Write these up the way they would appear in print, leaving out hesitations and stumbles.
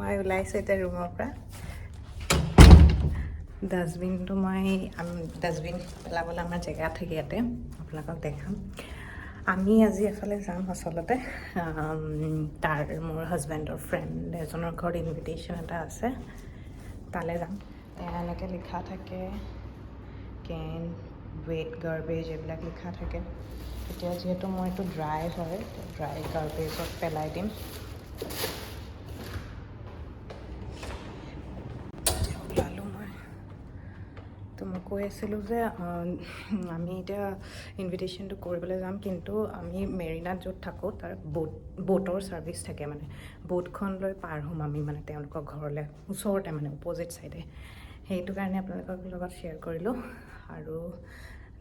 মই ওলাইছোঁ এতিয়া ৰুমৰ পৰা ডাষ্টবিনটো ডাষ্টবিন পেলাবলৈ আমাৰ জেগা থাকে ইয়াতে আপোনালোকক দেখাম আমি আজি এফালে যাম আচলতে তাৰ মোৰ হাজবেণ্ডৰ ফ্ৰেণ্ড এজনৰ ঘৰত ইনভিটেশ্যন এটা আছে তালৈ যাম এনেকৈ লিখা থাকে কেন ৱেট গাৰ্বেজ এইবিলাক লিখা থাকে এতিয়া যিহেতু মই এইটো ড্ৰাই হয় ড্ৰাই গাৰ্বেজত পেলাই দিম তো মই কৈ আছিলোঁ যে আমি এতিয়া ইনভিটেশ্যনটো কৰিবলৈ যাম কিন্তু আমি মেৰিনাত য'ত থাকোঁ তাৰ ব'টৰ ছাৰ্ভিচ থাকে মানে ব'টখন লৈ পাৰ হ'ম আমি মানে তেওঁলোকৰ ঘৰলৈ ওচৰতে মানে অপ'জিট ছাইডে সেইটো কাৰণে আপোনালোকৰ লগত শ্বেয়াৰ কৰিলোঁ আৰু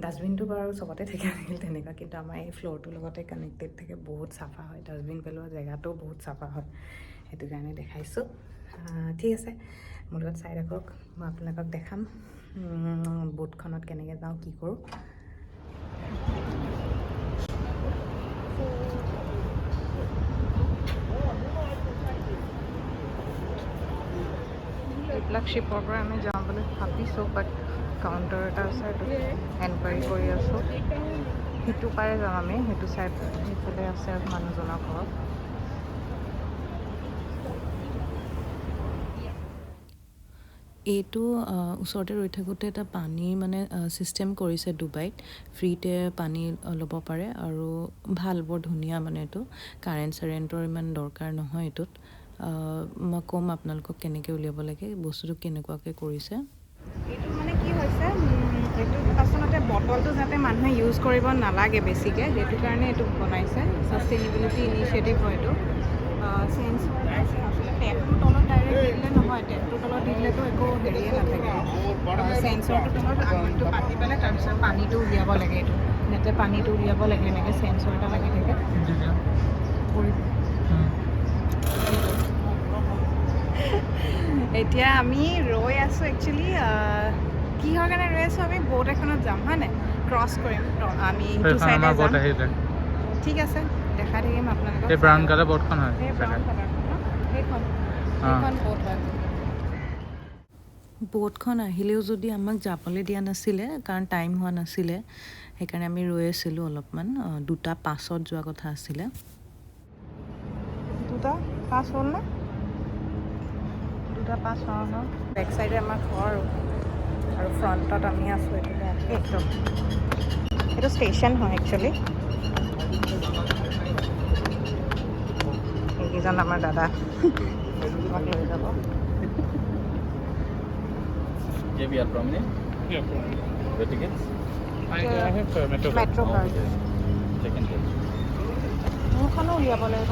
ডাষ্টবিনটো বাৰু চবতে থাকে তেনেকুৱা কিন্তু আমাৰ এই ফ্ল'ৰটোৰ লগতে কানেক্টেড থাকে বহুত চাফা হয় ডাষ্টবিন পেলোৱা জেগাটো বহুত চাফা হয় সেইটো কাৰণে দেখাইছোঁ ঠিক আছে মোৰ লগত চাই ৰাখক মই আপোনালোকক দেখাম বোটখনত কেনেকৈ যাওঁ কি কৰোঁ এইবিলাক শ্বিপৰ পৰা আমি যাওঁ বুলি ভাবিছোঁ বাট কাউণ্টাৰ এটা আছে সেইটো এনকুৱাৰী কৰি আছোঁ সিটো পাৰে যাম আমি সেইটো চাইড সেইফালে আছে মানুহজনৰ ঘৰত এইটো ওচৰতে ৰৈ থাকোঁতে এটা পানীৰ মানে ছিষ্টেম কৰিছে ডুবাইত ফ্ৰীতে পানী ল'ব পাৰে আৰু ভাল বৰ ধুনীয়া মানে এইটো কাৰেণ্টৰ ইমান দৰকাৰ নহয় এইটোত মই ক'ম আপোনালোকক কেনেকৈ উলিয়াব লাগে বস্তুটো কেনেকুৱাকৈ কৰিছে এইটো মানে কি হৈছে এইটো আচলতে বটলটো যাতে মানুহে ইউজ কৰিব নালাগে বেছিকৈ সেইটো কাৰণে এইটো বনাইছে ছাষ্টেইনেবিলিটি ইনিচিয়েটিভ হয় এইটো চেঞ্জ আচলতে টেপটোৰ তলত ডাইৰেক্ট দি দিলে নহয় টেপটোৰ তলত দি দিলেতো একো হেৰিয়ে নাথাকে চেঞ্চৰটোৰ তলত আঙুলিটো পাতি পেলাই তাৰপিছত পানীটো উলিয়াব লাগে এইটো যাতে পানীটো উলিয়াব লাগে এনেকৈ চেঞ্চৰ এটা লাগি থাকে এতিয়া আমি ৰৈ আছোঁ একচুৱেলি কিহৰ কাৰণে ৰৈ আছোঁ আমি ব'ট এখনত যাম হয় নাই ক্ৰছ কৰিম আমি সেইটো চাইডে যাম ঠিক আছে দেখাই থাকিম আপোনালোকক এই ব্ৰাউন কালাৰ ব'টখন হয় সেইখন ব'ট হয় ব'টখন আহিলেও যদি আমাক যাবলৈ দিয়া নাছিলে কাৰণ টাইম হোৱা নাছিলে সেইকাৰণে আমি ৰৈ আছিলোঁ অলপমান 2:05 যোৱা কথা আছিলে 2:05 হ'ল নে 2:05 হ'ল বেক চাইডে আমাৰ ঘৰ আৰু ফ্ৰণ্টত আমি আছোঁ এইটো ষ্টেচন হয় একচুৱেলি এইকেইজন আমাৰ দাদা আমাক লৈ যাব Yeah, we are from there. Yeah, from the tickets. I have metro card. Second page. মোৰখনো উলিয়াব লাগিব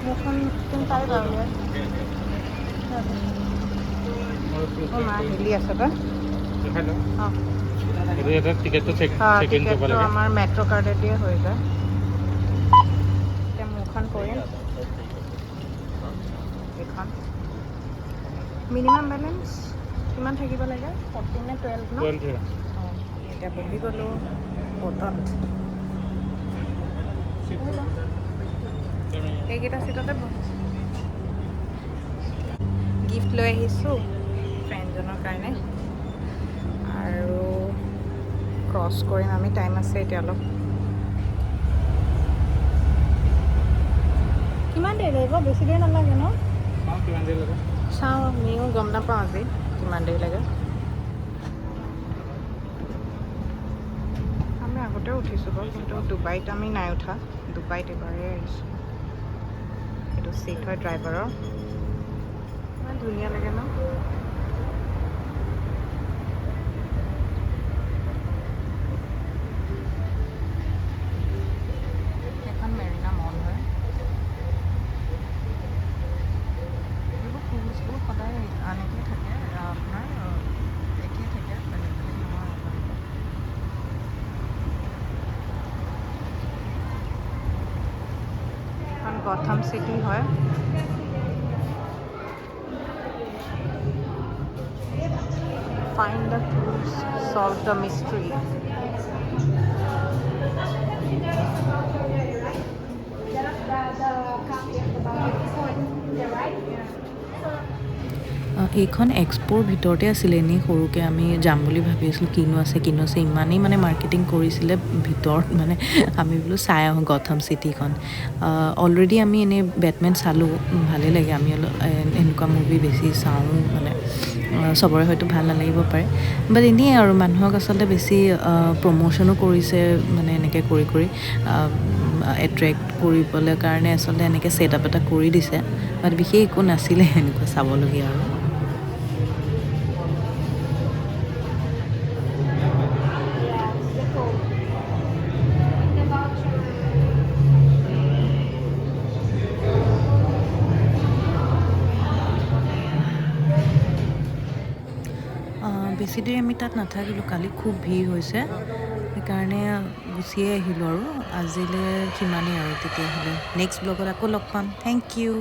মোৰখন তুমি পাৰিবা উলিয়াই মা হিলি আছে তই টিকেটটো আমাৰ মেট্ৰ' কাৰ্ডেদিয়ে হৈ যায় এতিয়া মোৰখন কৰিম এইখন মিনিমাম বেলেঞ্চ কিমান থাকিব লাগে 14 নে 12 ন এতিয়া বহি গ'লোঁ ব'টত এইকেইটা চিটতে গিফ্ট লৈ আহিছোঁ ফ্ৰেণ্ডজনৰ কাৰণে আৰু ক্ৰছ কৰিম আমি টাইম আছে এতিয়া অলপ কিমান দেৰি লাগিব বেছি দেৰি নালাগে ন চাওঁ আমিও গম নাপাওঁ আজি কিমান দেৰি লাগে আমি আগতেও উঠিছোঁ বাৰু কিন্তু ডুবাইত আমি নাই উঠা ডুবাইত এবাৰেই আহিছোঁ এইটো চিট হয় ড্ৰাইভাৰৰ ইমান ধুনীয়া লাগে ন এখন মেৰিনা মল হয় এইবোৰ ফুলবোৰ সদায় এনেকৈ থাকে আপোনাৰ একেই থাকে বেলেগ বেলেগ নহয় এখন গথম চিটি হয় find the clues, solve the mystery. এইখন এক্সপ'ৰ ভিতৰতে আছিলে, এনেই সৰুকৈ আমি যাম বুলি ভাবি আছিলোঁ, কিনো আছে ইমানেই মানে মাৰ্কেটিং কৰিছিলে ভিতৰত, মানে আমি বোলো চাই আহোঁ গথম চিটিখন। অলৰেডি আমি এনেই বেটমেন চালোঁ, ভালেই লাগে, আমি অলপ এনেকুৱা মুভি বেছি চাওঁ মানে, চবৰে হয়তো ভাল নালাগিব পাৰে, বাট এনেই আৰু মানুহক আচলতে বেছি প্ৰমোশ্যনো কৰিছে, মানে এনেকৈ কৰি এট্ৰেক্ট কৰিবলৈ কাৰণে আচলতে এনেকৈ ছেট আপ এটা কৰি দিছে, বাট বিশেষ একো নাছিলে এনেকুৱা চাবলগীয়া আৰু। বেছি দেৰি আমি তাত নাথাকিলোঁ, কালি খুব ভিৰ হৈছে, সেইকাৰণে গুচিয়ে আহিলোঁ আৰু। আজিলৈ সিমানেই আৰু তেতিয়াহ'লে নেক্সট ব্লগত আকৌ লগ পাম। Thank U.